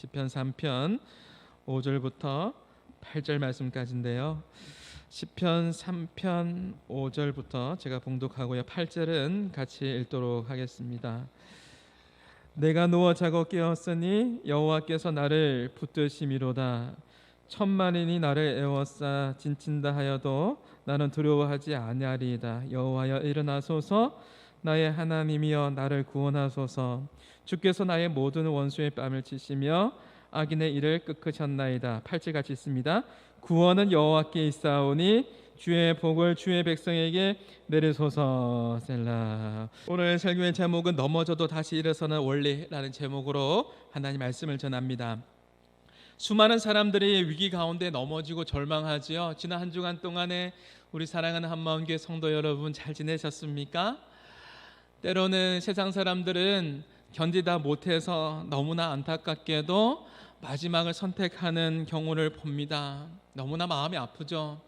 시편 3편 5절부터 8절 말씀까지인데요. 시편 3편 5절부터 제가 봉독하고요. 8절은 같이 읽도록 하겠습니다. 내가 누워 자고 깨었으니 여호와께서 나를 붙드심이로다. 천만인이 나를 애워싸 진친다 하여도 나는 두려워하지 아니하리이다. 여호와여 일어나소서. 나의 하나님이여 나를 구원하소서. 주께서 나의 모든 원수의 뺨을 치시며 악인의 일을 끄크셨나이다. 8절 같이 있습니다. 구원은 여호와께 있사오니 주의 복을 주의 백성에게 내리소서. 셀라. 오늘 설교의 제목은 넘어져도 다시 일어서는 원리라는 제목으로 하나님 말씀을 전합니다. 수많은 사람들이 위기 가운데 넘어지고 절망하지요. 지난 한 주간 동안에 우리 사랑하는 한마음교회 성도 여러분 잘 지내셨습니까? 때로는 세상 사람들은 견디다 못해서 너무나 안타깝게도 마지막을 선택하는 경우를 봅니다. 너무나 마음이 아프죠.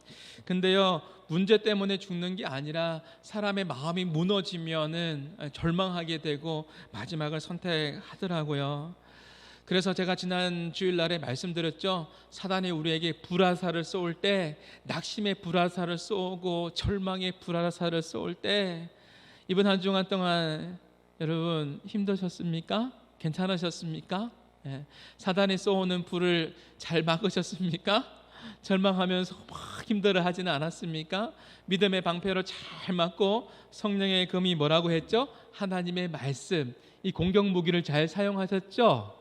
근데요, 문제 때문에 죽는 게 아니라 사람의 마음이 무너지면은 절망하게 되고 마지막을 선택하더라고요. 그래서 제가 지난 주일날에 말씀드렸죠. 사단이 우리에게 불화살을 쏘을 때, 낙심의 불화살을 쏘고 절망의 불화살을 쏘을 때, 이번 한 주간 동안 여러분 힘드셨습니까? 괜찮으셨습니까? 사단이 쏘는 불을 잘 막으셨습니까? 절망하면서 막 힘들어하지는 않았습니까? 믿음의 방패로 잘 막고 성령의 금이 뭐라고 했죠? 하나님의 말씀, 이 공격 무기를 잘 사용하셨죠?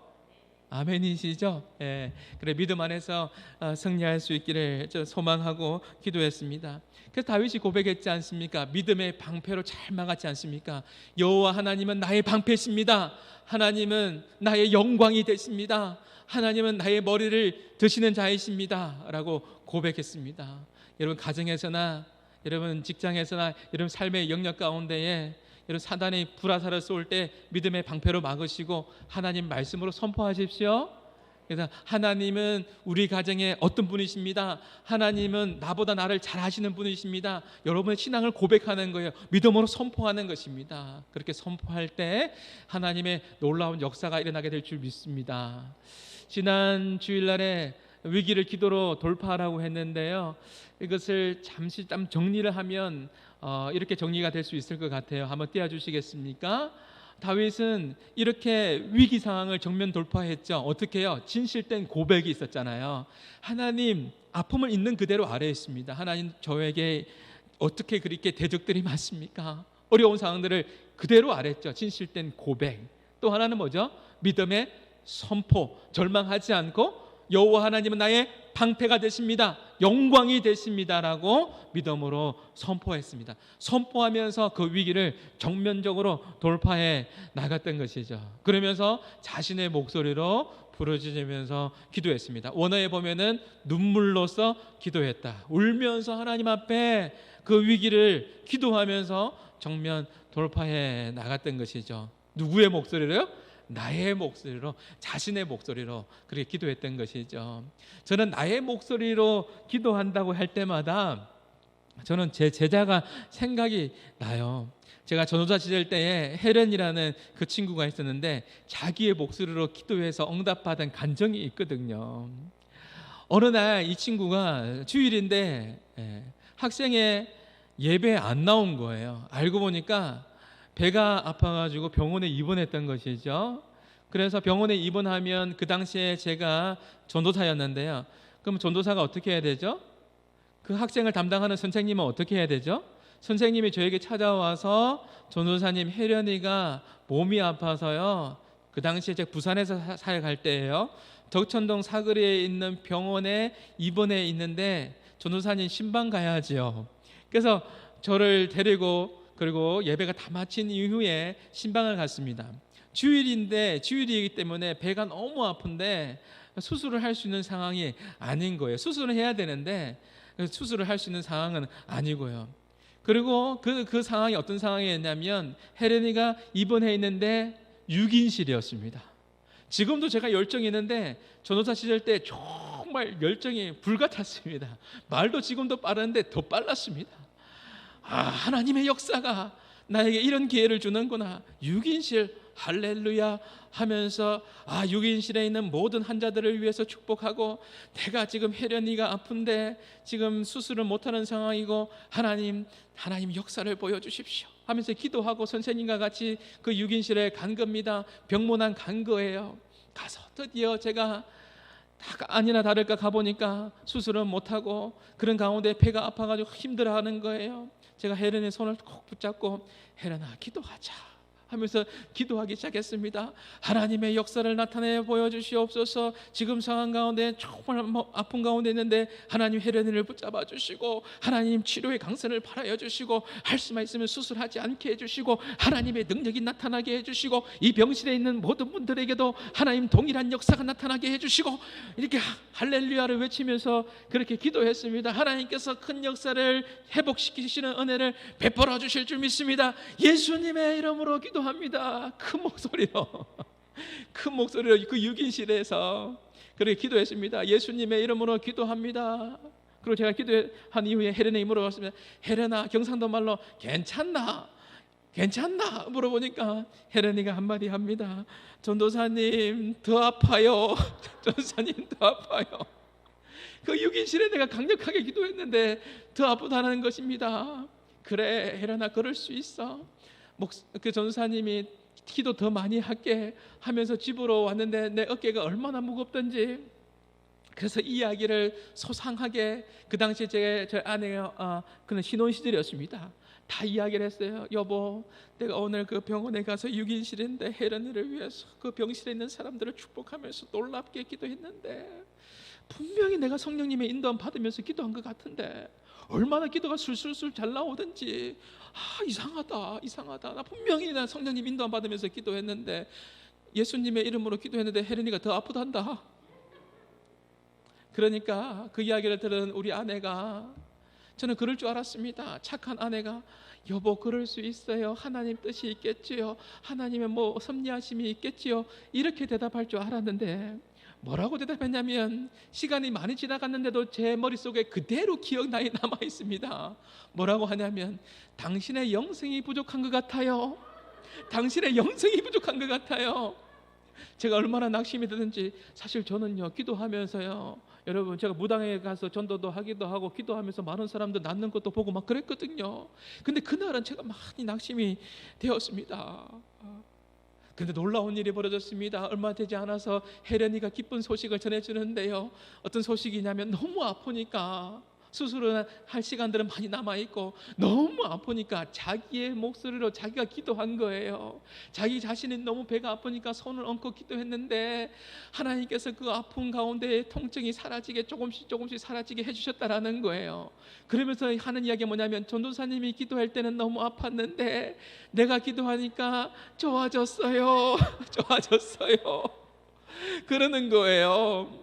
아멘이시죠? 그래 믿음 안에서 승리할 수 있기를 소망하고 기도했습니다. 그래서 다윗이 고백했지 않습니까? 믿음의 방패로 잘 막았지 않습니까? 여호와 하나님은 나의 방패십니다. 하나님은 나의 영광이 되십니다. 하나님은 나의 머리를 드시는 자이십니다. 라고 고백했습니다. 여러분 가정에서나 여러분 직장에서나 여러분 삶의 영역 가운데에 여러분 사단의 불화살을 쏠 때 믿음의 방패로 막으시고 하나님 말씀으로 선포하십시오. 그래서 하나님은 우리 가정에 어떤 분이십니다. 하나님은 나보다 나를 잘 아시는 분이십니다. 여러분의 신앙을 고백하는 거예요. 믿음으로 선포하는 것입니다. 그렇게 선포할 때 하나님의 놀라운 역사가 일어나게 될 줄 믿습니다. 지난 주일날에 위기를 기도로 돌파하라고 했는데요. 이것을 잠시 정리를 하면 이렇게 정리가 될 수 있을 것 같아요. 한번 띄워주시겠습니까? 다윗은 이렇게 위기 상황을 정면 돌파했죠. 어떻게 해요? 진실된 고백이 있었잖아요. 하나님, 아픔을 있는 그대로 아뢰했습니다. 하나님, 저에게 어떻게 그렇게 대적들이 많습니까? 어려운 상황들을 그대로 아뢰했죠. 진실된 고백. 또 하나는 뭐죠? 믿음의 선포. 절망하지 않고 여호와 하나님은 나의 방패가 되십니다. 영광이 되십니다라고 믿음으로 선포했습니다. 선포하면서 그 위기를 정면적으로 돌파해 나갔던 것이죠. 그러면서 자신의 목소리로 부르짖으면서 기도했습니다. 원어에 보면은 눈물로써 기도했다. 울면서 하나님 앞에 그 위기를 기도하면서 정면 돌파해 나갔던 것이죠. 누구의 목소리로요? 나의 목소리로, 자신의 목소리로 그렇게 기도했던 것이죠. 저는 나의 목소리로 기도한다고 할 때마다 저는 제 제자가 생각이 나요. 제가 전도자 시절 때에 헬렌이라는 그 친구가 있었는데 자기의 목소리로 기도해서 응답받은 간증이 있거든요. 어느 날 이 친구가 주일인데 학생회 예배에 안 나온 거예요. 알고 보니까 배가 아파가지고 병원에 입원했던 것이죠. 그래서 병원에 입원하면 그 당시에 제가 전도사였는데요. 그럼 전도사가 어떻게 해야 되죠? 그 학생을 담당하는 선생님은 어떻게 해야 되죠? 선생님이 저에게 찾아와서 전도사님 혜련이가 몸이 아파서요. 그 당시에 제가 부산에서 사역할 때예요. 덕천동 사거리에 있는 병원에 입원해 있는데 전도사님 신방 가야지요. 그래서 저를 데리고 그리고 예배가 다 마친 이후에 신방을 갔습니다. 주일이기 때문에 배가 너무 아픈데 수술을 할 수 있는 상황이 아닌 거예요. 수술을 해야 되는데 수술을 할 수 있는 상황은 아니고요. 그리고 그 상황이 어떤 상황이었냐면 혜련이가 입원해 있는데 6인실이었습니다. 지금도 제가 열정이 있는데 전도사 시절 때 정말 열정이 불같았습니다. 말도 지금도 빠른데 더 빨랐습니다. 하나님의 역사가 나에게 이런 기회를 주는구나. 6인실 할렐루야 하면서 6인실에 있는 모든 환자들을 위해서 축복하고, 내가 지금 혜련이가 아픈데 지금 수술을 못하는 상황이고 하나님 역사를 보여주십시오 하면서 기도하고 선생님과 같이 그 6인실에 간 겁니다. 병문안 간 거예요. 가서 드디어 제가 아니나 다를까 가보니까 수술은 못하고 그런 가운데 배가 아파가지고 힘들어하는 거예요. 제가 혜련의 손을 꼭 붙잡고 혜련아 기도하자 하면서 기도하기 시작했습니다. 하나님의 역사를 나타내 보여주시옵소서. 지금 상황 가운데 정말 아픈 가운데 있는데 하나님 혜련이를 붙잡아 주시고, 하나님 치료의 강선을 발하여 주시고, 할 수만 있으면 수술하지 않게 해주시고, 하나님의 능력이 나타나게 해주시고, 이 병실에 있는 모든 분들에게도 하나님 동일한 역사가 나타나게 해주시고, 이렇게 할렐루야를 외치면서 그렇게 기도했습니다. 하나님께서 큰 역사를 회복시키시는 은혜를 베풀어 주실 줄 믿습니다. 예수님의 이름으로 기도합니다. 큰 목소리로 그 6인실에서 그렇게 기도했습니다. 예수님의 이름으로 기도합니다. 그리고 제가 기도한 이후에 혜련이 물어봤습니다. 혜련아, 경상도 말로 괜찮나 물어보니까 혜련이가 한마디 합니다. 전도사님 더 아파요. 전도사님 더 아파요. 그 6인실에 내가 강력하게 기도했는데 더 아프다는 것입니다. 그래 혜련아, 그럴 수 있어. 그 전도사님이 기도 더 많이 할게 하면서 집으로 왔는데 내 어깨가 얼마나 무겁던지, 그래서 이 이야기를 소상하게, 그 당시에 제 아내가 그는 신혼 시절이었습니다. 다 이야기를 했어요. 여보, 내가 오늘 그 병원에 가서 6인실인데 혜련이를 위해서 그 병실에 있는 사람들을 축복하면서 놀랍게 기도했는데, 분명히 내가 성령님의 인도함 받으면서 기도한 것 같은데 얼마나 기도가 술술술 잘 나오든지, 이상하다. 나 분명히 난 성령님 인도함 받으면서 기도했는데, 예수님의 이름으로 기도했는데 혜련이가 더 아프단다. 그러니까 그 이야기를 들은 우리 아내가, 저는 그럴 줄 알았습니다. 착한 아내가, 여보 그럴 수 있어요. 하나님 뜻이 있겠지요. 하나님의 섭리하심이 있겠지요. 이렇게 대답할 줄 알았는데, 뭐라고 대답했냐면, 시간이 많이 지나갔는데도 제 머릿속에 그대로 기억나이 남아 있습니다. 뭐라고 하냐면, 당신의 영성이 부족한 것 같아요. 당신의 영성이 부족한 것 같아요. 제가 얼마나 낙심이 드는지, 사실 저는요 기도하면서요, 여러분 제가 무당에 가서 전도도 하기도 하고 기도하면서 많은 사람들 낫는 것도 보고 막 그랬거든요. 근데 그날은 제가 많이 낙심이 되었습니다. 근데 놀라운 일이 벌어졌습니다. 얼마 되지 않아서 혜련이가 기쁜 소식을 전해주는데요, 어떤 소식이냐면, 너무 아프니까 수술을 할 시간들은 많이 남아있고 너무 아프니까 자기의 목소리로 자기가 기도한 거예요. 자기 자신이 너무 배가 아프니까 손을 얹고 기도했는데 하나님께서 그 아픈 가운데 통증이 사라지게 조금씩 사라지게 해주셨다라는 거예요. 그러면서 하는 이야기가 뭐냐면, 전도사님이 기도할 때는 너무 아팠는데 내가 기도하니까 좋아졌어요. 좋아졌어요. 그러는 거예요.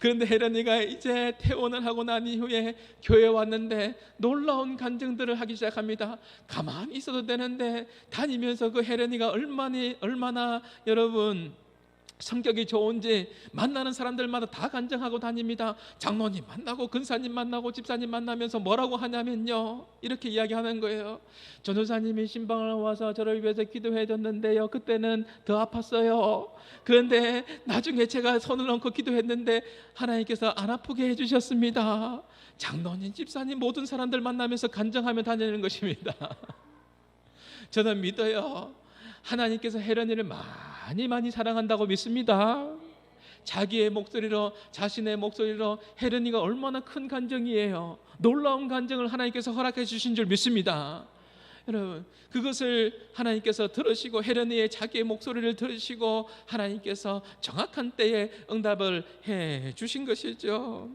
그런데 혜련이가 이제 퇴원을 하고 난 이후에 교회에 왔는데 놀라운 간증들을 하기 시작합니다. 가만히 있어도 되는데 다니면서 그 혜련이가 얼마나 여러분 성격이 좋은지 만나는 사람들마다 다 간증하고 다닙니다. 장로님 만나고 근사님 만나고 집사님 만나면서 뭐라고 하냐면요, 이렇게 이야기하는 거예요. 전도사님이 신방을 와서 저를 위해서 기도해 줬는데요, 그때는 더 아팠어요. 그런데 나중에 제가 손을 얹고 기도했는데 하나님께서 안 아프게 해주셨습니다. 장로님 집사님 모든 사람들 만나면서 간증하며 다니는 것입니다. 저는 믿어요. 하나님께서 혜련이를 많이 사랑한다고 믿습니다. 자기의 목소리로, 자신의 목소리로 혜련이가 얼마나 큰 간증이에요. 놀라운 간증을 하나님께서 허락해 주신 줄 믿습니다. 여러분, 그것을 하나님께서 들으시고 혜련이의 자기의 목소리를 들으시고 하나님께서 정확한 때에 응답을 해 주신 것이죠.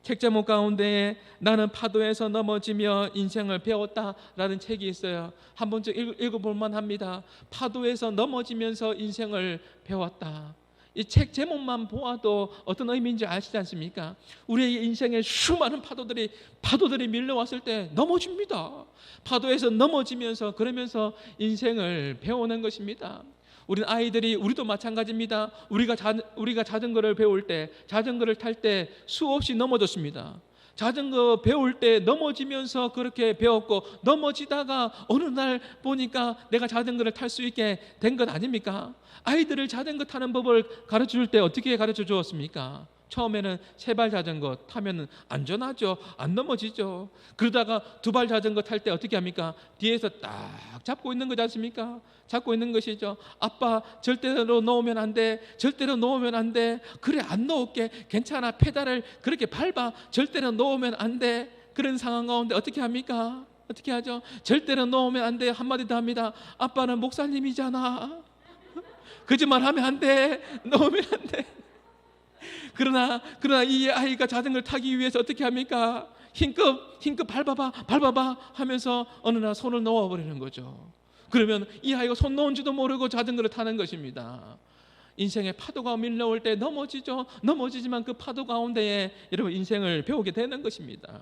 책 제목 가운데 나는 파도에서 넘어지며 인생을 배웠다라는 책이 있어요. 한 번쯤 읽어볼 만합니다. 파도에서 넘어지면서 인생을 배웠다. 이 책 제목만 보아도 어떤 의미인지 아시지 않습니까? 우리의 인생에 수많은 파도들이 밀려왔을 때 넘어집니다. 파도에서 넘어지면서 그러면서 인생을 배우는 것입니다. 우리도 마찬가지입니다. 우리가 자전거를 배울 때, 자전거를 탈 때 수없이 넘어졌습니다. 자전거 배울 때 넘어지면서 그렇게 배웠고, 넘어지다가 어느 날 보니까 내가 자전거를 탈 수 있게 된 것 아닙니까? 아이들을 자전거 타는 법을 가르쳐 줄 때 어떻게 가르쳐 주었습니까? 처음에는 세발 자전거 타면 안전하죠. 안 넘어지죠. 그러다가 두발 자전거 탈 때 어떻게 합니까? 뒤에서 딱 잡고 있는 거지 않습니까? 잡고 있는 것이죠. 아빠 절대로 놓으면 안 돼. 절대로 놓으면 안 돼. 그래, 안 놓을게. 괜찮아. 페달을 그렇게 밟아. 절대로 놓으면 안 돼. 그런 상황 가운데 어떻게 합니까? 어떻게 하죠? 절대로 놓으면 안 돼. 한마디 더 합니다. 아빠는 목사님이잖아. 거짓말 하면 안 돼. 놓으면 안 돼. 그러나 이 아이가 자전거를 타기 위해서 어떻게 합니까? 힘껏 밟아봐 하면서 어느 날 손을 놓아버리는 거죠. 그러면 이 아이가 손 놓은 줄도 모르고 자전거를 타는 것입니다. 인생의 파도가 밀려올 때 넘어지죠. 넘어지지만 그 파도 가운데에 여러분 인생을 배우게 되는 것입니다.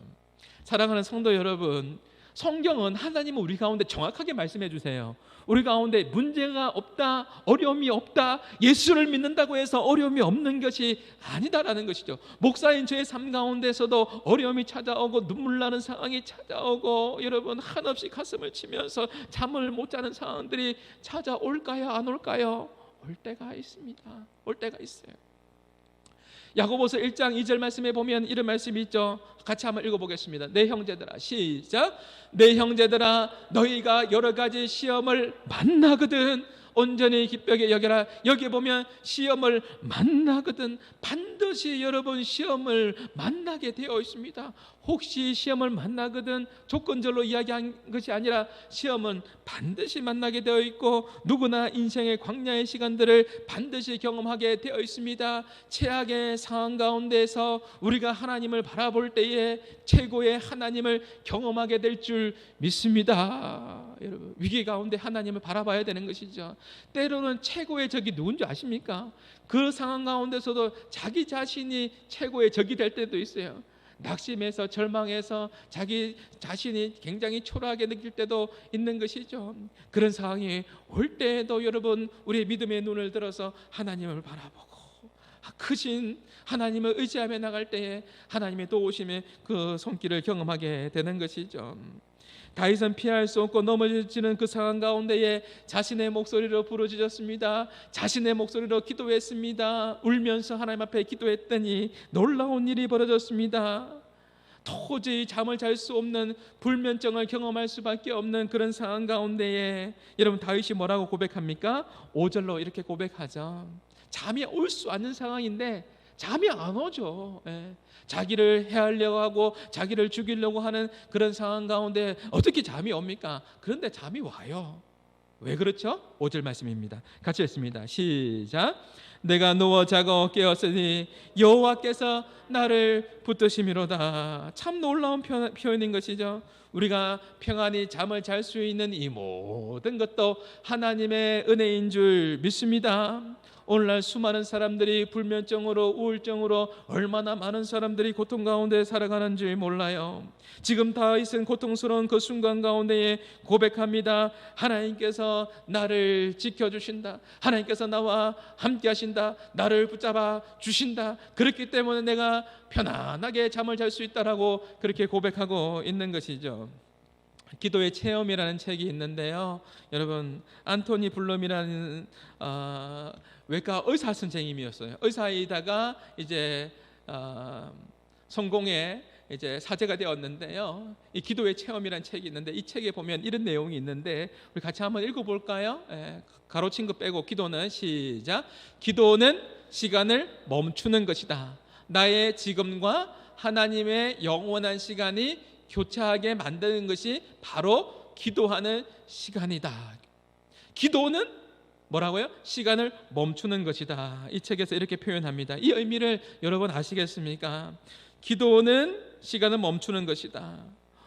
사랑하는 성도 여러분, 성경은 하나님은 우리 가운데 정확하게 말씀해 주세요. 우리 가운데 문제가 없다, 어려움이 없다, 예수를 믿는다고 해서 어려움이 없는 것이 아니다라는 것이죠. 목사인 저의 삶 가운데서도 어려움이 찾아오고 눈물 나는 상황이 찾아오고, 여러분 한없이 가슴을 치면서 잠을 못 자는 상황들이 찾아올까요? 안 올까요? 올 때가 있습니다. 올 때가 있어요. 야고보서 1장 2절 말씀에 보면 이런 말씀이 있죠. 같이 한번 읽어보겠습니다. 내 형제들아, 시작. 내 형제들아, 너희가 여러 가지 시험을 만나거든 온전히 기쁘게 여겨라. 여기 보면 시험을 만나거든, 반드시 여러분 시험을 만나게 되어 있습니다. 혹시 시험을 만나거든 조건절로 이야기한 것이 아니라 시험은 반드시 만나게 되어 있고, 누구나 인생의 광야의 시간들을 반드시 경험하게 되어 있습니다. 최악의 상황 가운데서 우리가 하나님을 바라볼 때에 최고의 하나님을 경험하게 될 줄 믿습니다. 여러분, 위기 가운데 하나님을 바라봐야 되는 것이죠. 때로는 최고의 적이 누군지 아십니까? 그 상황 가운데서도 자기 자신이 최고의 적이 될 때도 있어요. 낙심해서 절망해서 자기 자신이 굉장히 초라하게 느낄 때도 있는 것이죠. 그런 상황이 올 때에도 여러분, 우리의 믿음의 눈을 들어서 하나님을 바라보고 크신 하나님을 의지하며 나갈 때에 하나님의 도우심의 그 손길을 경험하게 되는 것이죠. 다윗은 피할 수 없고 넘어지는 그 상황 가운데에 자신의 목소리로 부르짖었습니다. 자신의 목소리로 기도했습니다. 울면서 하나님 앞에 기도했더니 놀라운 일이 벌어졌습니다. 도저히 잠을 잘 수 없는 불면증을 경험할 수밖에 없는 그런 상황 가운데에 여러분, 다윗이 뭐라고 고백합니까? 5절로 이렇게 고백하죠. 잠이 올 수 없는 상황인데 잠이 안 오죠. 자기를 해하려고 하고 자기를 죽이려고 하는 그런 상황 가운데 어떻게 잠이 옵니까? 그런데 잠이 와요. 왜 그렇죠? 5절 말씀입니다. 같이 읽습니다. 시작. 내가 누워 자고 깨었으니 여호와께서 나를 붙드심이로다. 참 놀라운 표현인 것이죠. 우리가 평안히 잠을 잘 수 있는 이 모든 것도 하나님의 은혜인 줄 믿습니다. 오늘날 수많은 사람들이 불면증으로, 우울증으로 얼마나 많은 사람들이 고통 가운데 살아가는지 몰라요. 지금 다윗은 고통스러운 그 순간 가운데에 고백합니다. 하나님께서 나를 지켜주신다. 하나님께서 나와 함께 하신다. 나를 붙잡아 주신다. 그렇기 때문에 내가 편안하게 잠을 잘 수 있다라고 그렇게 고백하고 있는 것이죠. 기도의 체험이라는 책이 있는데요. 여러분, 안토니 블룸이라는 외과 의사 선생님이었어요. 의사이다가 이제 성공에 이제 사제가 되었는데요. 이 기도의 체험이라는 책이 있는데, 이 책에 보면 이런 내용이 있는데 우리 같이 한번 읽어볼까요? 가로친 거 빼고 기도는 시작. 기도는 시간을 멈추는 것이다. 나의 지금과 하나님의 영원한 시간이 교차하게 만드는 것이 바로 기도하는 시간이다. 기도는 뭐라고요? 시간을 멈추는 것이다. 이 책에서 이렇게 표현합니다. 이 의미를 여러분 아시겠습니까? 기도는 시간을 멈추는 것이다.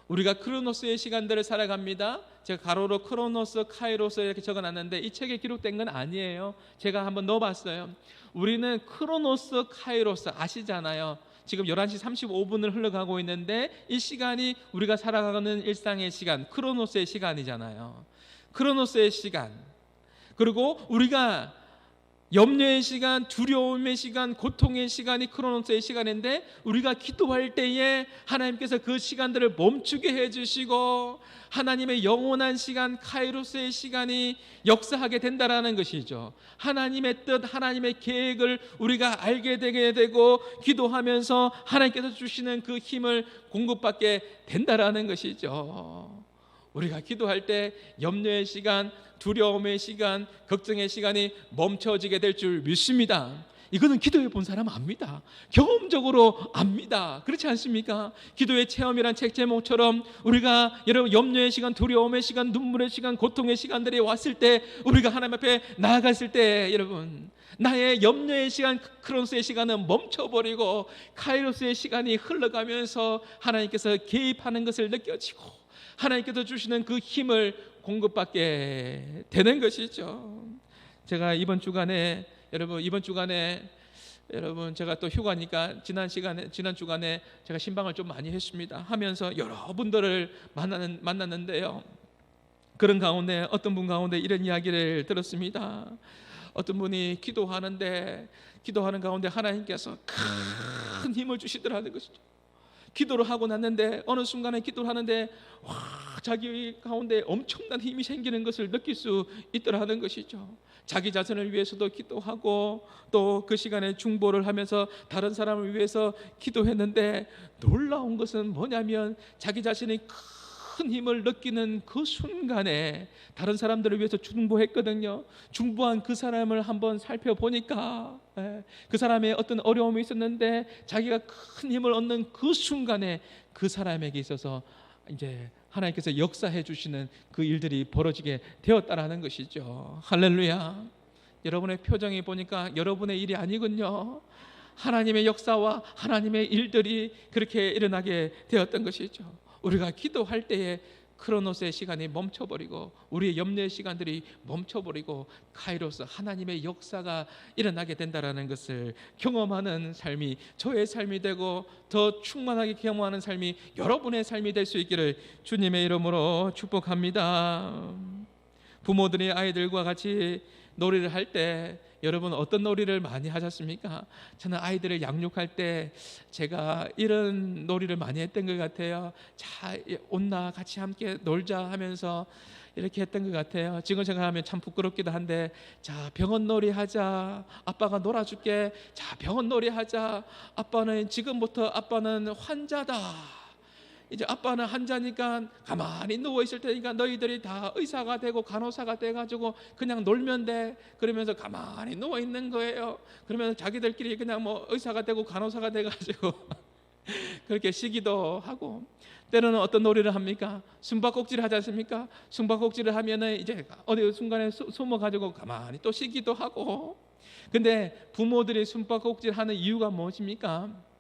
우리가 크로노스의 시간들을 살아갑니다. 제가 가로로 크로노스, 카이로스 이렇게 적어놨는데 이 책에 기록된 건 아니에요. 제가 한번 넣어봤어요. 우리는 크로노스, 카이로스 아시잖아요. 지금 11시 35분을 흘러가고 있는데 이 시간이 우리가 살아가는 일상의 시간, 크로노스의 시간이잖아요. 크로노스의 시간. 그리고 우리가 염려의 시간, 두려움의 시간, 고통의 시간이 크로노스의 시간인데 우리가 기도할 때에 하나님께서 그 시간들을 멈추게 해주시고 하나님의 영원한 시간, 카이로스의 시간이 역사하게 된다라는 것이죠. 하나님의 뜻, 하나님의 계획을 우리가 알게 되게 되고 기도하면서 하나님께서 주시는 그 힘을 공급받게 된다라는 것이죠. 우리가 기도할 때 염려의 시간, 두려움의 시간, 걱정의 시간이 멈춰지게 될 줄 믿습니다. 이거는 기도해 본 사람 압니다. 경험적으로 압니다. 그렇지 않습니까? 기도의 체험이란 책 제목처럼 우리가 여러분 염려의 시간, 두려움의 시간, 눈물의 시간, 고통의 시간들이 왔을 때 우리가 하나님 앞에 나아갔을 때 여러분 나의 염려의 시간, 크로노스의 시간은 멈춰버리고 카이로스의 시간이 흘러가면서 하나님께서 개입하는 것을 느껴지고 하나님께서 주시는 그 힘을 공급받게 되는 것이죠. 제가 이번 주간에 여러분 제가 또 휴가니까 지난 주간에 제가 신방을 좀 많이 했습니다. 하면서 여러분들을 만났는데요. 그런 가운데 어떤 분 가운데 이런 이야기를 들었습니다. 어떤 분이 기도하는 가운데 하나님께서 큰 힘을 주시더라는 것이죠. 기도를 하고 났는데 어느 순간에 기도를 하는데 자기 가운데 엄청난 힘이 생기는 것을 느낄 수 있더라는 것이죠. 자기 자신을 위해서도 기도하고 또 그 시간에 중보를 하면서 다른 사람을 위해서 기도했는데 놀라운 것은 뭐냐면 자기 자신이 큰 힘을 느끼는 그 순간에 다른 사람들을 위해서 중보했거든요. 중보한 그 사람을 한번 살펴보니까 그 사람의 어떤 어려움이 있었는데 자기가 큰 힘을 얻는 그 순간에 그 사람에게 있어서 이제 하나님께서 역사해 주시는 그 일들이 벌어지게 되었다라는 것이죠. 할렐루야. 여러분의 표정이 보니까 여러분의 일이 아니군요. 하나님의 역사와 하나님의 일들이 그렇게 일어나게 되었던 것이죠. 우리가 기도할 때에 크로노스의 시간이 멈춰버리고 우리의 염려의 시간들이 멈춰버리고 카이로스 하나님의 역사가 일어나게 된다라는 것을 경험하는 삶이 저의 삶이 되고 더 충만하게 경험하는 삶이 여러분의 삶이 될 수 있기를 주님의 이름으로 축복합니다. 부모들이 아이들과 같이 놀이를 할 때 여러분 어떤 놀이를 많이 하셨습니까? 저는 아이들을 양육할 때 제가 이런 놀이를 많이 했던 것 같아요. 자, 온나 같이 함께 놀자 하면서 이렇게 했던 것 같아요. 지금 생각하면 참 부끄럽기도 한데, 자, 병원 놀이 하자. 아빠가 놀아줄게. 자, 병원 놀이 하자. 지금부터 아빠는 환자다. 이제 아빠는 환자니까 가만히 누워 있을 테니까 너희들이 다 의사가 되고 간호사가 돼가지고 그냥 놀면 돼. 그러면서 가만히 누워 있는 거예요. 그러면서 자기들끼리 그냥 뭐 의사가 되고 간호사가 돼가지고 그렇게 쉬기도 하고, 때로는 어떤 놀이를 합니까? 숨바꼭질을 하지 않습니까? 숨바꼭질을 하면은 이제 어디 순간에 숨어가지고 가만히 또 쉬기도 하고. 근데 부모들이 숨바꼭질 하는 이유가 무엇입니까?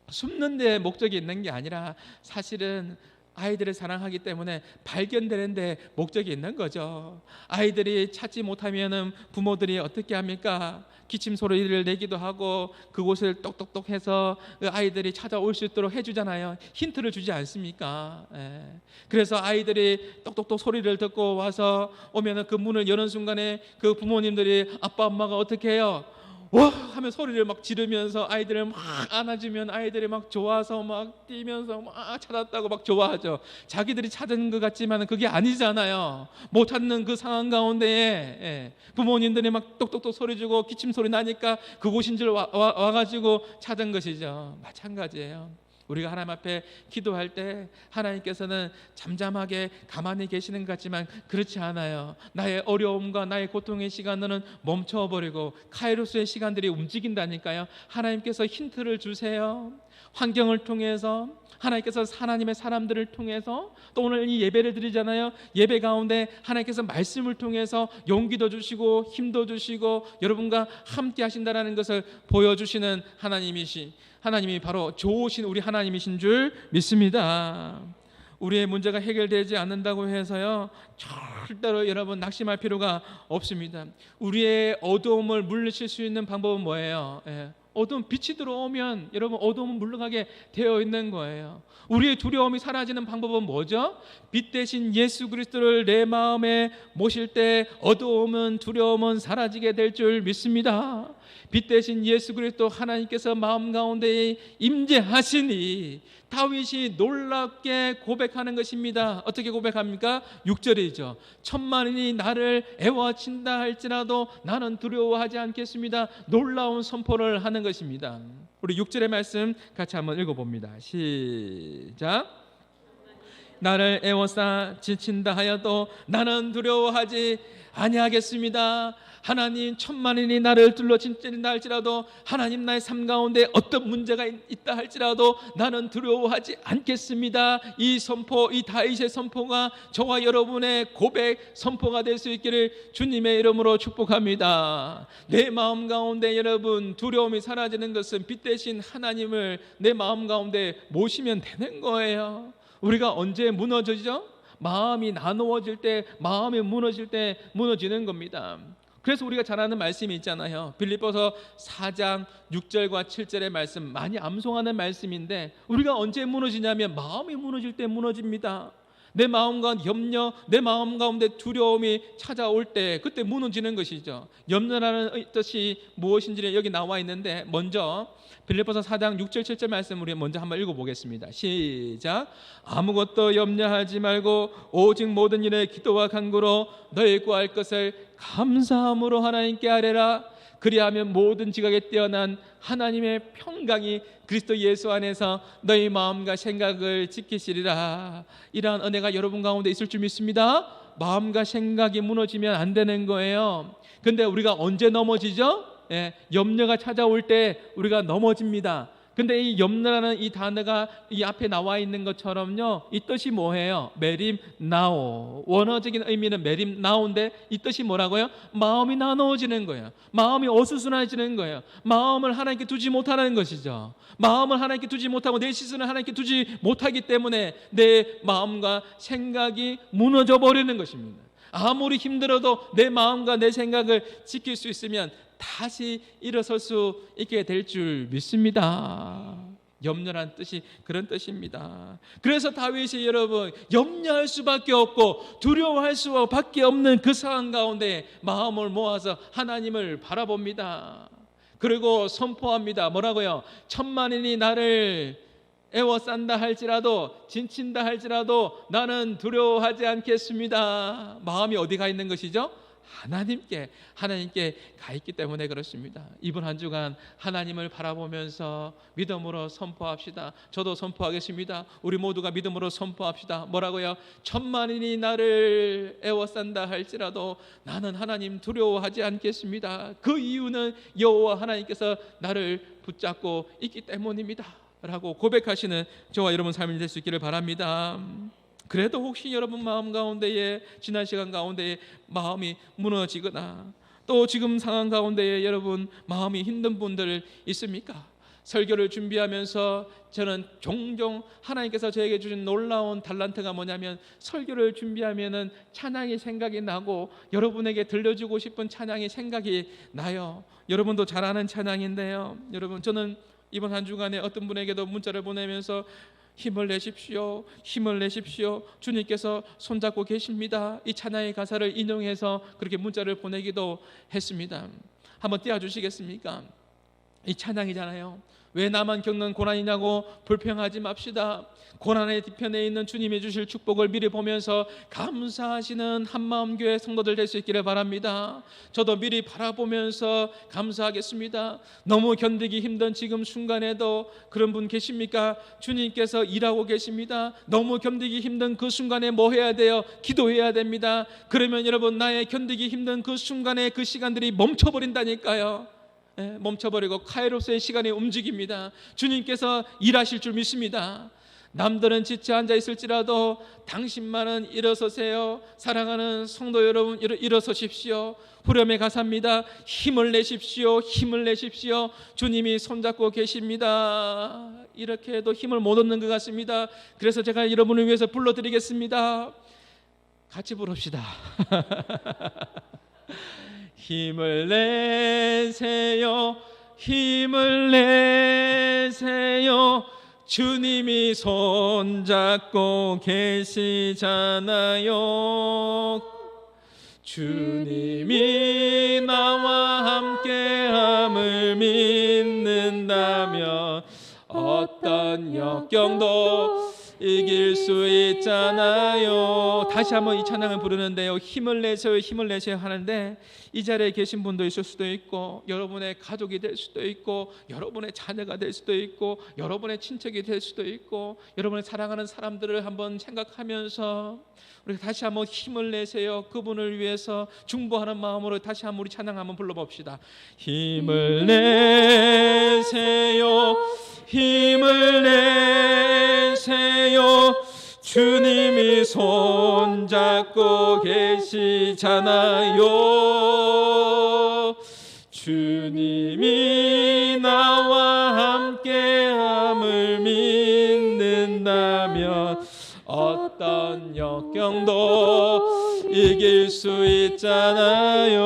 숨는 데 목적이 있는 게 아니라 사실은 아이들을 사랑하기 때문에 발견되는 데 목적이 있는 거죠. 아이들이 찾지 못하면은 부모들이 어떻게 합니까? 기침 소리를 내기도 하고 그곳을 똑똑똑 해서 그 아이들이 찾아올 수 있도록 해주잖아요. 힌트를 주지 않습니까? 그래서 아이들이 똑똑똑 소리를 듣고 와서 오면은 그 문을 여는 순간에 그 부모님들이 아빠 엄마가 어떻게 해요? 와 하면 소리를 막 지르면서 아이들을 막 안아주면 아이들이 막 좋아서 막 뛰면서 막 찾았다고 막 좋아하죠. 자기들이 찾은 것 같지만 그게 아니잖아요. 못 찾는 그 상황 가운데에 부모님들이 막 똑똑똑 소리 주고 기침 소리 나니까 그곳인 줄 와가지고 찾은 것이죠. 마찬가지예요. 우리가 하나님 앞에 기도할 때 하나님께서는 잠잠하게 가만히 계시는 것 같지만 그렇지 않아요. 나의 어려움과 나의 고통의 시간들은 멈춰버리고 카이로스의 시간들이 움직인다니까요. 하나님께서 힌트를 주세요. 환경을 통해서, 하나님께서 하나님의 사람들을 통해서, 또 오늘 이 예배를 드리잖아요. 예배 가운데 하나님께서 말씀을 통해서 용기도 주시고 힘도 주시고 여러분과 함께 하신다는 것을 보여주시는 하나님이 바로 좋으신 우리 하나님이신 줄 믿습니다. 우리의 문제가 해결되지 않는다고 해서요 절대로 여러분 낙심할 필요가 없습니다. 우리의 어두움을 물리칠 수 있는 방법은 뭐예요? 어두운 빛이 들어오면 여러분 어두움은 물러가게 되어 있는 거예요. 우리의 두려움이 사라지는 방법은 뭐죠? 빛 대신 예수 그리스도를 내 마음에 모실 때 어두움은 두려움은 사라지게 될 줄 믿습니다. 빛 대신 예수 그리스도 하나님께서 마음 가운데 임재하시니 다윗이 놀랍게 고백하는 것입니다. 어떻게 고백합니까? 6절이죠. 천만인이 나를 애워친다 할지라도 나는 두려워하지 않겠습니다. 놀라운 선포를 하는 것입니다. 우리 6절의 말씀 같이 한번 읽어봅니다. 시작. 나를 애워싸 지친다 하여도 나는 두려워하지 아니하겠습니다. 하나님, 천만인이 나를 둘러친다 할지라도, 하나님 나의 삶 가운데 어떤 문제가 있다 할지라도 나는 두려워하지 않겠습니다. 이 선포, 이 다윗의 선포가 저와 여러분의 고백 선포가 될 수 있기를 주님의 이름으로 축복합니다. 내 마음 가운데 여러분 두려움이 사라지는 것은 빛 대신 하나님을 내 마음 가운데 모시면 되는 거예요. 우리가 언제 무너지죠? 마음이 나누어질 때, 마음이 무너질 때 무너지는 겁니다. 그래서 우리가 잘 아는 말씀이 있잖아요. 빌립보서 4장 6절과 7절의 말씀, 많이 암송하는 말씀인데 우리가 언제 무너지냐면 마음이 무너질 때 무너집니다. 내 마음과 염려, 내 마음 가운데 두려움이 찾아올 때 그때 무너지는 것이죠. 염려라는 뜻이 무엇인지 여기 나와 있는데, 먼저 빌립보서 4장 6절 7절 말씀 우리 먼저 한번 읽어보겠습니다. 시작. 아무것도 염려하지 말고 오직 모든 일에 기도와 간구로 너희 구할 것을 감사함으로 하나님께 아뢰라. 그리하면 모든 지각에 뛰어난 하나님의 평강이 그리스도 예수 안에서 너희 마음과 생각을 지키시리라. 이러한 은혜가 여러분 가운데 있을 줄 믿습니다. 마음과 생각이 무너지면 안 되는 거예요. 근데 우리가 언제 넘어지죠? 염려가 찾아올 때 우리가 넘어집니다. 근데 이 염려라는 이 단어가 이 앞에 나와 있는 것처럼요, 이 뜻이 뭐예요? 메림 나오. 원어적인 의미는 메림 나오인데 이 뜻이 뭐라고요? 마음이 나누어지는 거예요. 마음이 어수선해지는 거예요. 마음을 하나님께 두지 못하는 것이죠. 마음을 하나님께 두지 못하고 내 시선을 하나님께 두지 못하기 때문에 내 마음과 생각이 무너져 버리는 것입니다. 아무리 힘들어도 내 마음과 내 생각을 지킬 수 있으면 다시 일어설 수 있게 될 줄 믿습니다. 염려란 뜻이 그런 뜻입니다. 그래서 다윗이 여러분 염려할 수밖에 없고 두려워할 수밖에 없는 그 상황 가운데 마음을 모아서 하나님을 바라봅니다. 그리고 선포합니다. 뭐라고요? 천만인이 나를 애워싼다 할지라도, 진친다 할지라도 나는 두려워하지 않겠습니다. 마음이 어디 가 있는 것이죠? 하나님께 가 있기 때문에 그렇습니다. 이번 한 주간 하나님을 바라보면서 믿음으로 선포합시다. 저도 선포하겠습니다. 우리 모두가 믿음으로 선포합시다. 뭐라고요? 천만인이 나를 애워싼다 할지라도 나는 하나님 두려워하지 않겠습니다. 그 이유는 여호와 하나님께서 나를 붙잡고 있기 때문입니다 라고 고백하시는 저와 여러분 삶이 될 수 있기를 바랍니다. 그래도 혹시 여러분 마음 가운데에 지난 시간 가운데에 마음이 무너지거나 또 지금 상황 가운데에 여러분 마음이 힘든 분들 있습니까? 설교를 준비하면서 저는 종종 하나님께서 저에게 주신 놀라운 달란트가 뭐냐면, 설교를 준비하면은 찬양이 생각이 나고 여러분에게 들려주고 싶은 찬양이 생각이 나요. 여러분도 잘 아는 찬양인데요. 여러분, 저는 이번 한 주간에 어떤 분에게도 문자를 보내면서 힘을 내십시오, 힘을 내십시오, 주님께서 손잡고 계십니다, 이 찬양의 가사를 인용해서 그렇게 문자를 보내기도 했습니다. 한번 띄워주시겠습니까? 이 찬양이잖아요. 왜 나만 겪는 고난이냐고 불평하지 맙시다. 고난의 뒤편에 있는 주님이 주실 축복을 미리 보면서 감사하시는 한마음교회 성도들 될 수 있기를 바랍니다. 저도 미리 바라보면서 감사하겠습니다. 너무 견디기 힘든 지금 순간에도 그런 분 계십니까? 주님께서 일하고 계십니다. 너무 견디기 힘든 그 순간에 뭐 해야 돼요? 기도해야 됩니다. 그러면 여러분, 나의 견디기 힘든 그 순간에 그 시간들이 멈춰버린다니까요. 멈춰버리고 카이로스의 시간이 움직입니다. 주님께서 일하실 줄 믿습니다. 남들은 지쳐 앉아 있을지라도 당신만은 일어서세요. 사랑하는 성도 여러분, 일어서십시오. 후렴의 가사입니다. 힘을 내십시오, 힘을 내십시오. 주님이 손잡고 계십니다. 이렇게 해도 힘을 못 얻는 것 같습니다. 그래서 제가 여러분을 위해서 불러드리겠습니다. 같이 부릅시다. 힘을 내세요, 힘을 내세요. 주님이 손잡고 계시잖아요. 주님이 나와 함께함을 믿는다면 어떤 역경도 이길 수 있잖아요. 다시 한번 이 찬양을 부르는데요, 힘을 내세요, 힘을 내세요 하는데, 이 자리에 계신 분도 있을 수도 있고, 여러분의 가족이 될 수도 있고, 여러분의 자녀가 될 수도 있고, 여러분의 친척이 될 수도 있고, 여러분의 사랑하는 사람들을 한번 생각하면서 우리 다시 한번 힘을 내세요. 그분을 위해서 중보하는 마음으로 다시 한번 우리 찬양 한번 불러봅시다. 힘을 내세요, 힘을 내세요. 주님이 손잡고 계시잖아요. 주님이 나와 함께함을 믿는다면 어떤 역경도 이길 수 있잖아요.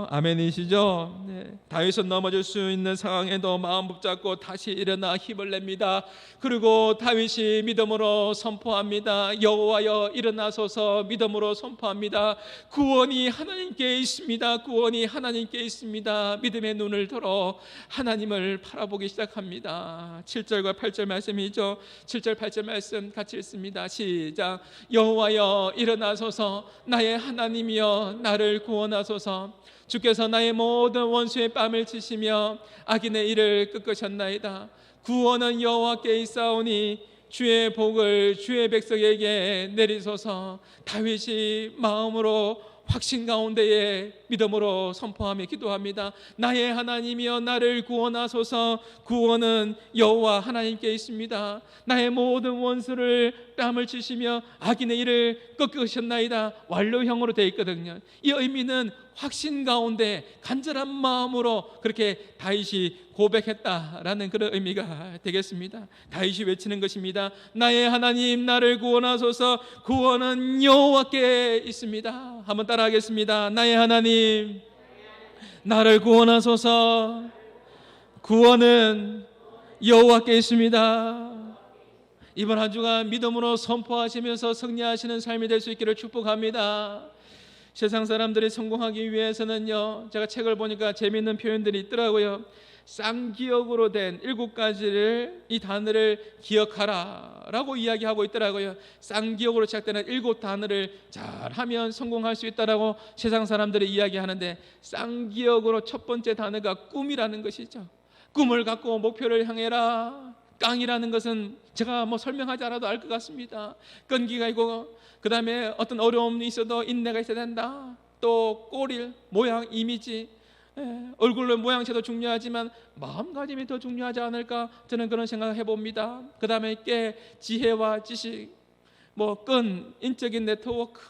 아멘이시죠? 네. 다윗은 넘어질 수 있는 상황에도 마음 붙잡고 다시 일어나 힘을 냅니다. 그리고 다윗이 믿음으로 선포합니다. 여호와여 일어나소서. 믿음으로 선포합니다. 구원이 하나님께 있습니다. 구원이 하나님께 있습니다. 믿음의 눈을 들어 하나님을 바라보기 시작합니다. 7절과 8절 말씀이죠. 7절 8절 말씀 같이 읽습니다. 시작. 여호와여 일어나소서. 나의 하나님이여 나를 구원하소서. 주께서 나의 모든 원수의 뺨을 치시며 악인의 일을 꺾으셨나이다. 구원은 여호와께 있사오니 주의 복을 주의 백성에게 내리소서. 다윗이 마음으로 확신 가운데에 믿음으로 선포하며 기도합니다. 나의 하나님이여 나를 구원하소서. 구원은 여호와 하나님께 있습니다. 나의 모든 원수를 뺨을 치시며 악인의 일을 꺾으셨나이다. 완료형으로 되어 있거든요. 이 의미는 확신 가운데 간절한 마음으로 그렇게 다윗이 고백했다라는 그런 의미가 되겠습니다. 다윗이 외치는 것입니다. 나의 하나님 나를 구원하소서. 구원은 여호와께 있습니다. 한번 따라하겠습니다. 나의 하나님 나를 구원하소서. 구원은 여호와께 있습니다. 이번 한 주간 믿음으로 선포하시면서 승리하시는 삶이 될 수 있기를 축복합니다. 세상 사람들이 성공하기 위해서는요, 제가 책을 보니까 재미있는 표현들이 있더라고요. 쌍기역으로 된 7가지를 이 단어를 기억하라 라고 이야기하고 있더라고요. 쌍기역으로 시작되는 7단어를 잘하면 성공할 수 있다라고 세상 사람들이 이야기하는데, 쌍기역으로 첫 번째 단어가 꿈이라는 것이죠. 꿈을 갖고 목표를 향해라. 깡이라는 것은 제가 설명하지 않아도 알 것 같습니다. 끈기가 있고, 그 다음에 어떤 어려움이 있어도 인내가 있어야 된다. 또 꼬리, 모양, 이미지, 얼굴의 모양새도 중요하지만 마음가짐이 더 중요하지 않을까, 저는 그런 생각을 해봅니다. 그 다음에 깨, 지혜와 지식, 끈, 인적인 네트워크,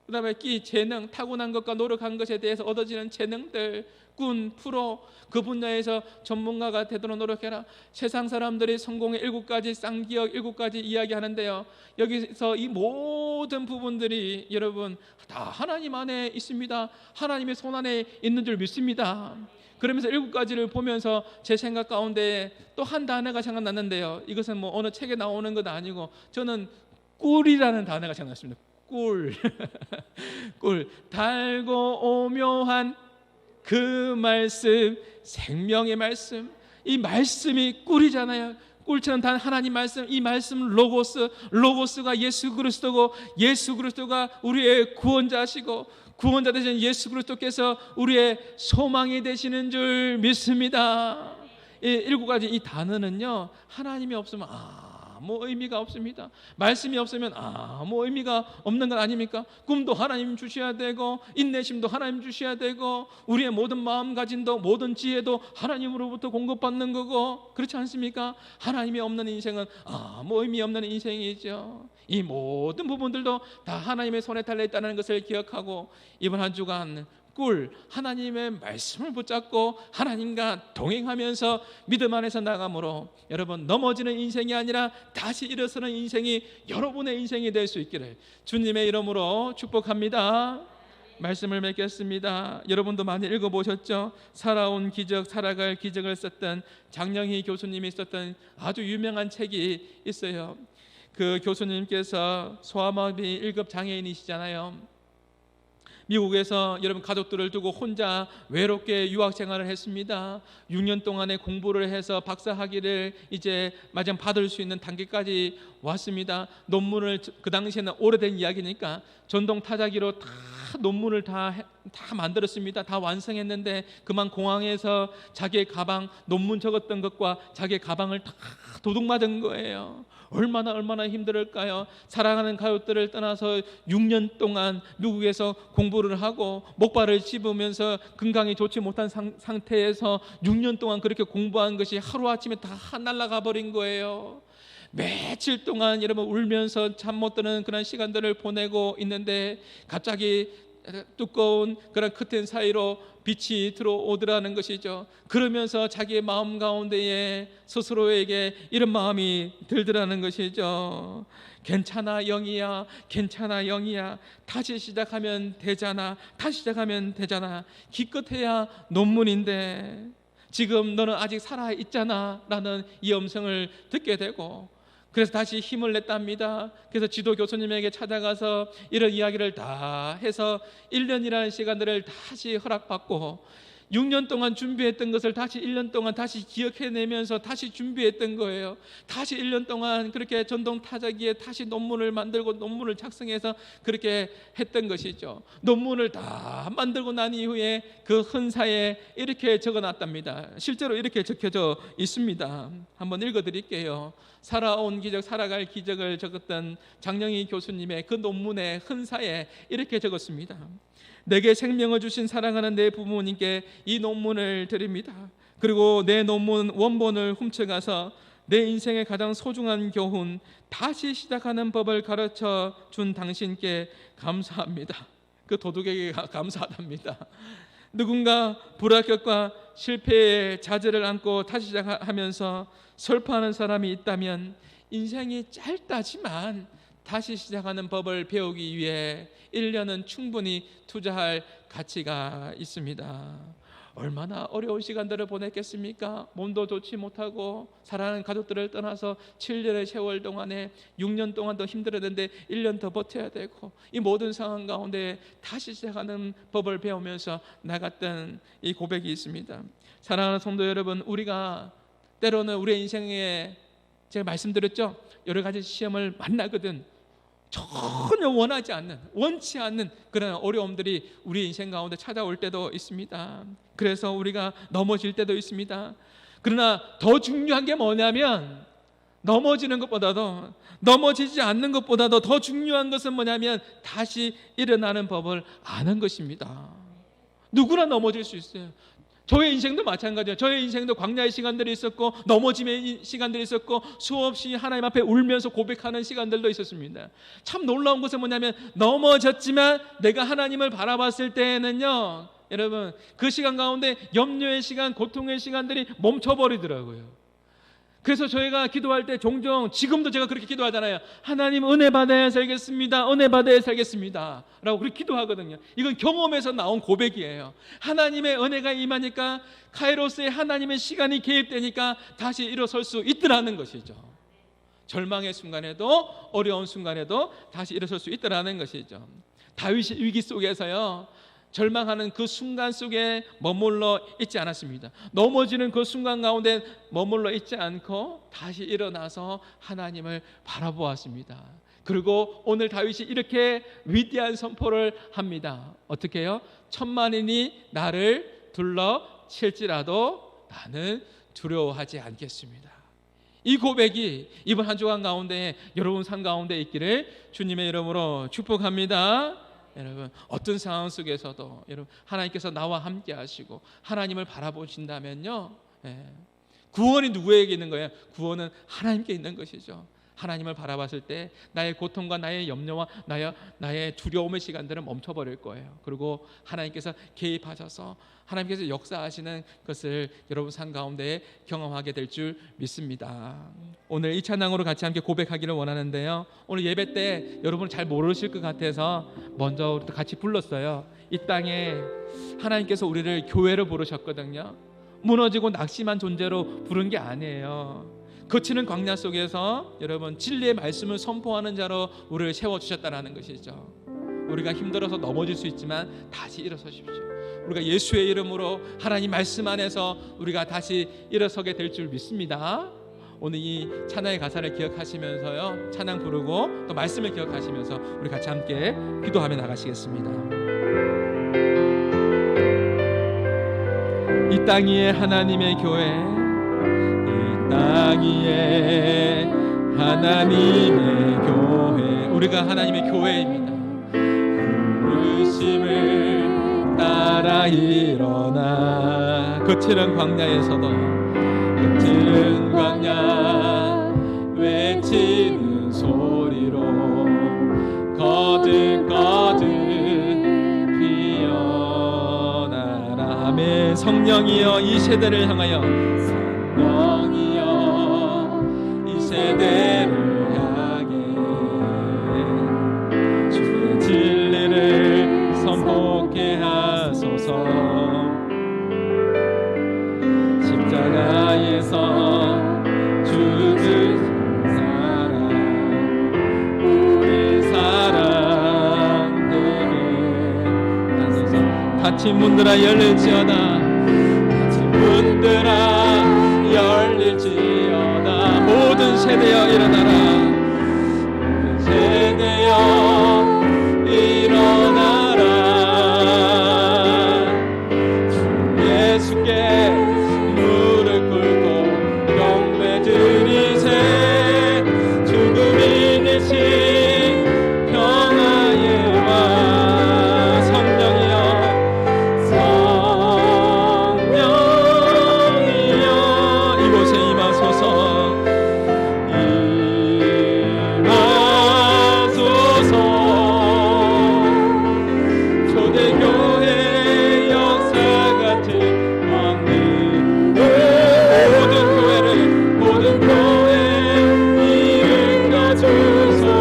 그 다음에 끼, 재능, 타고난 것과 노력한 것에 대해서 얻어지는 재능들, 꾼, 프로, 그 분야에서 전문가가 되도록 노력해라. 세상 사람들이 성공의 7가지 쌍기역 7가지 이야기하는데요, 여기서 이 모든 부분들이 여러분 다 하나님 안에 있습니다. 하나님의 손 안에 있는 줄 믿습니다. 그러면서 7가지를 보면서 제 생각 가운데 또 한 단어가 생각났는데요, 이것은 어느 책에 나오는 건 아니고 저는 꿀이라는 단어가 생각났습니다. 꿀. 꿀. 달고 오묘한 그 말씀, 생명의 말씀, 이 말씀이 꿀이잖아요. 꿀처럼 단 하나님 말씀, 이 말씀 로고스가 예수 그리스도고, 예수 그리스도가 우리의 구원자시고, 구원자 되신 예수 그리스도께서 우리의 소망이 되시는 줄 믿습니다. 이 7가지 이 단어는요, 하나님이 없으면 아무 의미가 없습니다. 말씀이 없으면 아무 의미가 없는 것 아닙니까? 꿈도 하나님 주셔야 되고, 인내심도 하나님 주셔야 되고, 우리의 모든 마음가짐도 모든 지혜도 하나님으로부터 공급받는 거고, 그렇지 않습니까? 하나님이 없는 인생은 아무 의미 없는 인생이죠. 이 모든 부분들도 다 하나님의 손에 달려있다는 것을 기억하고, 이번 한 주간 꿀, 하나님의 말씀을 붙잡고 하나님과 동행하면서 믿음 안에서 나감으로 여러분 넘어지는 인생이 아니라 다시 일어서는 인생이 여러분의 인생이 될 수 있기를 주님의 이름으로 축복합니다. 말씀을 맺겠습니다. 여러분도 많이 읽어보셨죠? 살아온 기적, 살아갈 기적을 썼던 장영희 교수님이 썼던 아주 유명한 책이 있어요. 그 교수님께서 소아마비 1급 장애인이시잖아요. 미국에서 여러분 가족들을 두고 혼자 외롭게 유학 생활을 했습니다. 6년 동안의 공부를 해서 박사 학위를 이제 마지막 받을 수 있는 단계까지 왔습니다. 논문을, 그 당시에는 오래된 이야기니까 전동 타자기로 다 논문을 다 만들었습니다. 다 완성했는데 그만 공항에서 자기의 가방, 논문 적었던 것과 자기의 가방을 다 도둑 맞은 거예요. 얼마나 힘들을까요? 사랑하는 가족들을 떠나서 6년 동안 미국에서 공부를 하고 목발을 씹으면서 건강이 좋지 못한 상태에서 6년 동안 그렇게 공부한 것이 하루아침에 다 날아가 버린 거예요. 며칠 동안 여러분 울면서 잠 못 드는 그런 시간들을 보내고 있는데 갑자기 두꺼운 그런 커튼 사이로 빛이 들어오더라는 것이죠. 그러면서 자기의 마음 가운데에 스스로에게 이런 마음이 들더라는 것이죠. 괜찮아 영희야, 괜찮아 영희야, 다시 시작하면 되잖아, 다시 시작하면 되잖아. 기껏해야 논문인데 지금 너는 아직 살아있잖아 라는 이 음성을 듣게 되고, 그래서 다시 힘을 냈답니다. 그래서 지도 교수님에게 찾아가서 이런 이야기를 다 해서 1년이라는 시간들을 다시 허락받고 6년 동안 준비했던 것을 다시 1년 동안 다시 기억해내면서 다시 준비했던 거예요. 다시 1년 동안 그렇게 전동 타자기에 다시 논문을 만들고 논문을 작성해서 그렇게 했던 것이죠. 논문을 다 만들고 난 이후에 그 헌사에 이렇게 적어놨답니다. 실제로 이렇게 적혀져 있습니다. 한번 읽어드릴게요. 살아온 기적, 살아갈 기적을 적었던 장영희 교수님의 그 논문의 헌사에 이렇게 적었습니다. 내게 생명을 주신 사랑하는 내 부모님께 이 논문을 드립니다. 그리고 내 논문 원본을 훔쳐가서 내 인생의 가장 소중한 교훈, 다시 시작하는 법을 가르쳐 준 당신께 감사합니다. 그 도둑에게 감사하답니다. 누군가 불합격과 실패의 좌절을 안고 다시 시작하면서 슬퍼하는 사람이 있다면 인생이 짧다지만 다시 시작하는 법을 배우기 위해 1년은 충분히 투자할 가치가 있습니다. 얼마나 어려운 시간들을 보냈겠습니까? 몸도 좋지 못하고 사랑하는 가족들을 떠나서 7년의 세월 동안에 6년 동안 더 힘들었는데 1년 더 버텨야 되고, 이 모든 상황 가운데 다시 시작하는 법을 배우면서 나갔던 이 고백이 있습니다. 사랑하는 성도 여러분, 우리가 때로는 우리의 인생에, 제가 말씀드렸죠, 여러 가지 시험을 만나거든 전혀 원치 않는 그런 어려움들이 우리 인생 가운데 찾아올 때도 있습니다. 그래서 우리가 넘어질 때도 있습니다. 그러나 더 중요한 게 뭐냐면, 넘어지지 않는 것보다도 더 중요한 것은 뭐냐면 다시 일어나는 법을 아는 것입니다. 누구나 넘어질 수 있어요. 저의 인생도 마찬가지예요. 저의 인생도 광야의 시간들이 있었고 넘어짐의 시간들이 있었고 수없이 하나님 앞에 울면서 고백하는 시간들도 있었습니다. 참 놀라운 것은 뭐냐면, 넘어졌지만 내가 하나님을 바라봤을 때에는요, 여러분, 그 시간 가운데 염려의 시간, 고통의 시간들이 멈춰버리더라고요. 그래서 저희가 기도할 때 종종, 지금도 제가 그렇게 기도하잖아요. 하나님 은혜 받아야 살겠습니다, 은혜 받아야 살겠습니다 라고 그렇게 기도하거든요. 이건 경험에서 나온 고백이에요. 하나님의 은혜가 임하니까, 카이로스의 하나님의 시간이 개입되니까 다시 일어설 수 있더라는 것이죠. 절망의 순간에도, 어려운 순간에도 다시 일어설 수 있더라는 것이죠. 다윗이 위기 속에서요, 절망하는 그 순간 속에 머물러 있지 않았습니다. 넘어지는 그 순간 가운데 머물러 있지 않고 다시 일어나서 하나님을 바라보았습니다. 그리고 오늘 다윗이 이렇게 위대한 선포를 합니다. 어떻게 해요? 천만인이 나를 둘러칠지라도 나는 두려워하지 않겠습니다. 이 고백이 이번 한 주간 가운데 여러분 삶 가운데 있기를 주님의 이름으로 축복합니다. 여러분, 어떤 상황 속에서도 여러분 하나님께서 나와 함께 하시고 하나님을 바라보신다면요, 구원이 누구에게 있는 거예요? 구원은 하나님께 있는 것이죠. 하나님을 바라봤을 때 나의 고통과 나의 염려와 나의 두려움의 시간들은 멈춰버릴 거예요. 그리고 하나님께서 개입하셔서 하나님께서 역사하시는 것을 여러분 삶 가운데 경험하게 될 줄 믿습니다. 오늘 이 찬양으로 같이 함께 고백하기를 원하는데요, 오늘 예배 때 여러분 잘 모르실 것 같아서 먼저 같이 불렀어요. 이 땅에 하나님께서 우리를 교회로 부르셨거든요. 무너지고 낙심한 존재로 부른 게 아니에요. 거치는 광야 속에서 여러분 진리의 말씀을 선포하는 자로 우리를 세워주셨다는 것이죠. 우리가 힘들어서 넘어질 수 있지만 다시 일어서십시오. 우리가 예수의 이름으로 하나님 말씀 안에서 우리가 다시 일어서게 될 줄 믿습니다. 오늘 이 찬양의 가사를 기억하시면서요, 찬양 부르고 또 말씀을 기억하시면서 우리 같이 함께 기도하며 나가시겠습니다. 이 땅 위에 하나님의 교회, 이 땅 위에 하나님의 교회, 우리가 하나님의 교회입니다. 부르심을 따라 일어나. 거칠은 광야에서도, 거칠은 광야 외치는 소리로 거듭거듭 피어나라. 아멘. 성령이여 이 세대를 향하여, 성령이여 이 세대를 향해 주의 진리를 선포케 하소서. 십자가에서 죽으신 사랑, 우리 사랑 되게 하소서. 닫힌 문들아 열릴지어다, 닫힌 문들아 열릴지어다. 모든 세대여 일어나라, 모든 세대여 일어나라. 주 예수께 무릎 꿇고 경배 드리세. 죽음이 대신 평화의 왕, 성령이여 성령이여 이곳에 임하소서. 임하소서. 초대교회 역사 같은 왕님, 모든 교회 이끌어 주소서.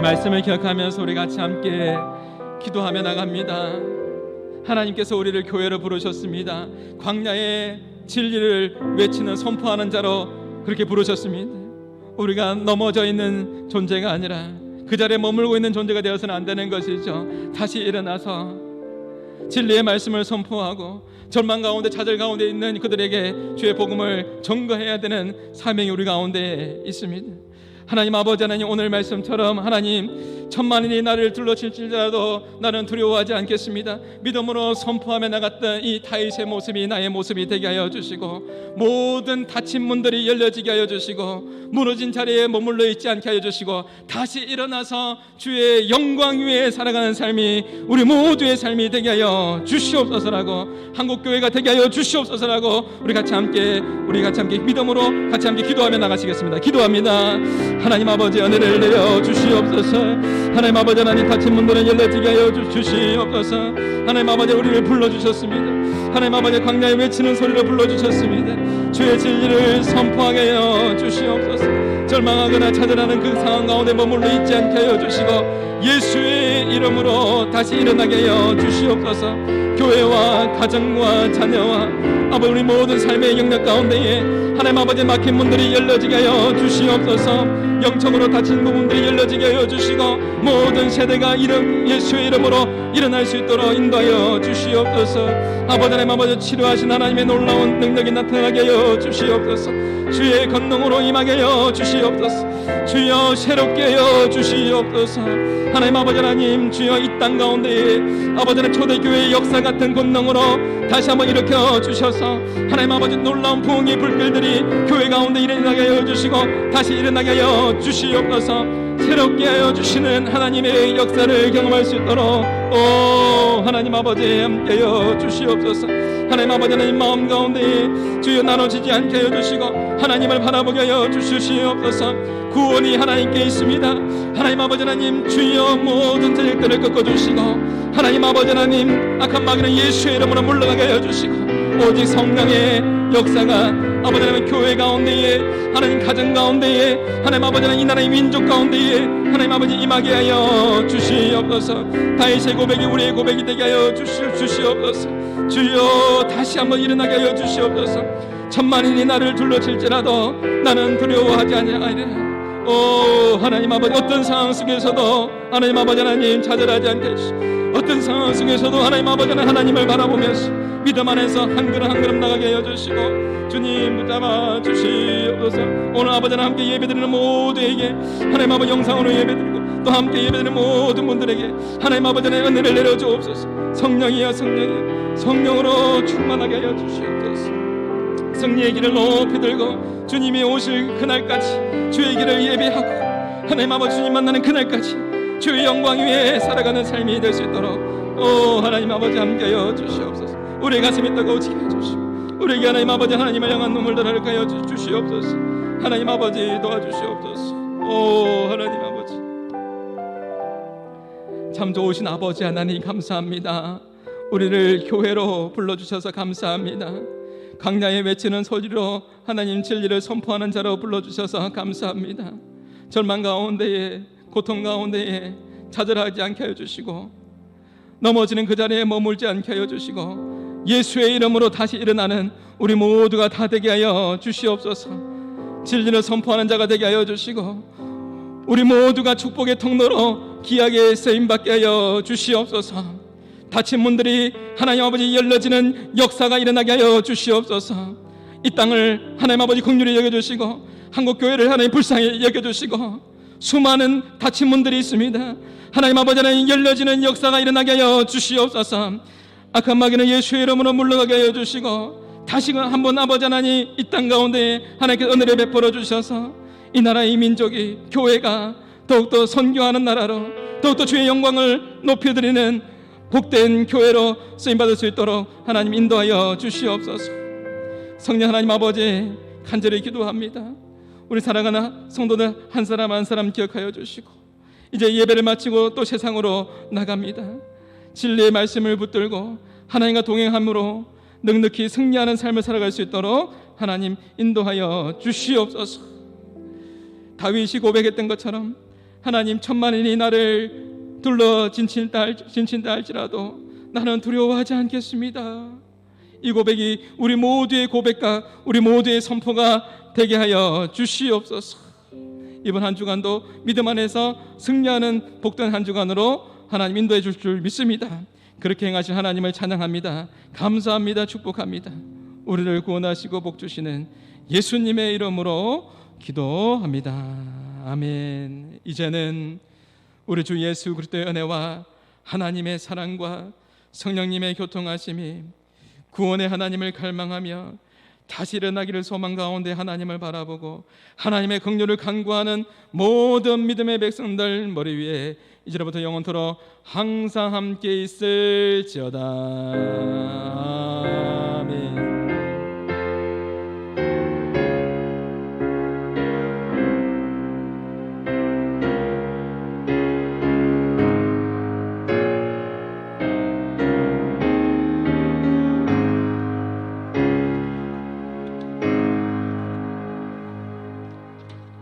말씀을 기억하면서 우리 같이 함께 기도하며 나갑니다. 하나님께서 우리를 교회로 부르셨습니다. 광야의 진리를 외치는 선포하는 자로 그렇게 부르셨습니다. 우리가 넘어져 있는 존재가 아니라 그 자리에 머물고 있는 존재가 되어서는 안 되는 것이죠. 다시 일어나서 진리의 말씀을 선포하고 절망 가운데 좌절 가운데 있는 그들에게 주의 복음을 전거해야 되는 사명이 우리 가운데 있습니다. 하나님 아버지 하나님, 오늘 말씀처럼 하나님 천만인이 나를 둘러칠지라도 나는 두려워하지 않겠습니다. 믿음으로 선포하며 나갔던 이 다윗의 모습이 나의 모습이 되게 하여 주시고, 모든 닫힌 문들이 열려지게 하여 주시고, 무너진 자리에 머물러 있지 않게 하여 주시고, 다시 일어나서 주의 영광 위에 살아가는 삶이 우리 모두의 삶이 되게 하여 주시옵소서라고, 한국교회가 되게 하여 주시옵소서라고 우리 같이 함께 믿음으로 같이 함께 기도하며 나가시겠습니다. 기도합니다. 하나님 아버지, 은혜를 내려 주시옵소서. 하나님 아버지 하나님, 닫힌 문들은 열려지게 하여 주시옵소서. 하나님 아버지, 우리를 불러주셨습니다. 하나님 아버지, 광야에 외치는 소리로 불러주셨습니다. 주의 진리를 선포하게 하여 주시옵소서. 절망하거나 찾으라는 그 상황 가운데 머물러 있지 않게 하여 주시고, 예수의 이름으로 다시 일어나게 하여 주시옵소서. 교회와 가정과 자녀와 아버지, 우리 모든 삶의 영역 가운데에 하나님 아버지 막힌 문들이 열려지게 하여 주시옵소서. 영적으로 닫힌 부분들이 열려지게 하여 주시고, 모든 세대가 예수의 이름으로 일어날 수 있도록 인도하여 주시옵소서. 아버지 하나님, 아버지 치료하신 하나님의 놀라운 능력이 나타나게 하여 주시옵소서. 주의 권능으로 임하게 하여 주시옵소서. 주여 새롭게 하여 주시옵소서. 하나님 아버지 하나님, 주여 이 땅 가운데에 아버지 하나님 초대교회의 역사 같은 권능으로 다시 한번 일으켜 주셔서 하나님 아버지 놀라운 부흥의 불길들이 교회 가운데 일어나게 하여 주시고, 다시 일어나게 하여 주시옵소서. 새롭게 하여 주시는 하나님의 역사를 경험할 수 있도록 하나님 아버지 함께하여 주시옵소서. 하나님 아버지 하나님, 마음 가운데 주여 나눠지지 않게 하여 주시고, 하나님을 바라보게 하여 주시옵소서. 구원이 하나님께 있습니다. 하나님 아버지 하나님, 주여 모든 저녁들을 꺾어주시고, 하나님 아버지 하나님, 악한 마귀는 예수의 이름으로 물러가게 하여 주시고, 오직 성령의 역사가 아버지 하나님 교회 가운데에, 하나님 가정 가운데에, 하나님 아버지 하나님 이 나라의 민족 가운데에 하나님 아버지 임하게 하여 주시옵소서. 다윗의 고백이 우리의 고백이 되게 하여 주시옵소서. 주여 다시 한번 일어나게 하여 주시옵소서. 천만인이 나를 둘러칠지라도 나는 두려워하지 아니하리라. 하나님 아버지, 어떤 상황 속에서도 하나님 아버지 하나님 좌절하지 않게 해주시고, 어떤 상황 속에서도 하나님 아버지 하나님을 바라보면서 믿음 안에서 한 걸음 한 걸음 나가게 하여 주시고, 주님 붙잡아 주시옵소서. 오늘 아버지 하나님 함께 예배드리는 모두에게 하나님 아버지 영상으로 예배드리고, 또 함께 예배드리는 모든 분들에게 하나님 아버지 하나님 은혜를 내려주옵소서. 성령이여 성령이여, 성령으로 충만하게 하여 주시옵소서. 승리의 길을 높이 들고 주님이 오실 그날까지 주의 길을 예배하고, 하나님 아버지 주님 만나는 그날까지 주의 영광 위에 살아가는 삶이 될 수 있도록 하나님 아버지 함께하여 주시옵소서. 우리의 가슴이 뜨거워지게 해주시고, 우리에게 하나님 아버지 하나님을 향한 눈물을 흘리게 하여 주시옵소서. 하나님 아버지 도와주시옵소서. 하나님 아버지, 참 좋으신 아버지 하나님 감사합니다. 우리를 교회로 불러주셔서 감사합니다. 광야에 외치는 소리로 하나님 진리를 선포하는 자로 불러주셔서 감사합니다. 절망 가운데에, 고통 가운데에 좌절하지 않게 하여 주시고, 넘어지는 그 자리에 머물지 않게 하여 주시고, 예수의 이름으로 다시 일어나는 우리 모두가 다 되게 하여 주시옵소서. 진리를 선포하는 자가 되게 하여 주시고, 우리 모두가 축복의 통로로 귀하게 쓰임받게 하여 주시옵소서. 닫힌 문들이 하나님 아버지 열려지는 역사가 일어나게 하여 주시옵소서. 이 땅을 하나님 아버지 긍휼히 여겨주시고, 한국교회를 하나님 불쌍히 여겨주시고, 수많은 닫힌 문들이 있습니다. 하나님 아버지 하나님 열려지는 역사가 일어나게 하여 주시옵소서. 악한 마귀는 예수의 이름으로 물러가게 하여 주시고, 다시 한번 아버지 하나님 이 땅 가운데 하나님께 은혜를 베풀어 주셔서 이 나라의 민족이, 교회가 더욱더 선교하는 나라로, 더욱더 주의 영광을 높여드리는 복된 교회로 쓰임받을 수 있도록 하나님 인도하여 주시옵소서. 성령 하나님 아버지 간절히 기도합니다. 우리 사랑하는 성도들 한 사람 한 사람 기억하여 주시고, 이제 예배를 마치고 또 세상으로 나갑니다. 진리의 말씀을 붙들고 하나님과 동행함으로 넉넉히 승리하는 삶을 살아갈 수 있도록 하나님 인도하여 주시옵소서. 다윗이 고백했던 것처럼 하나님, 천만인이 나를 둘러 진친다 할지라도 나는 두려워하지 않겠습니다. 이 고백이 우리 모두의 고백과 우리 모두의 선포가 되게 하여 주시옵소서. 이번 한 주간도 믿음 안에서 승리하는 복된 한 주간으로 하나님 인도해 줄 줄 믿습니다. 그렇게 행하실 하나님을 찬양합니다. 감사합니다. 축복합니다. 우리를 구원하시고 복 주시는 예수님의 이름으로 기도합니다. 아멘. 이제는 우리 주 예수 그리스도의 은혜와 하나님의 사랑과 성령님의 교통하심이 구원의 하나님을 갈망하며 다시 일어나기를 소망 가운데 하나님을 바라보고 하나님의 긍휼을 간구하는 모든 믿음의 백성들 머리 위에 이제로부터 영원토록 항상 함께 있을지어다.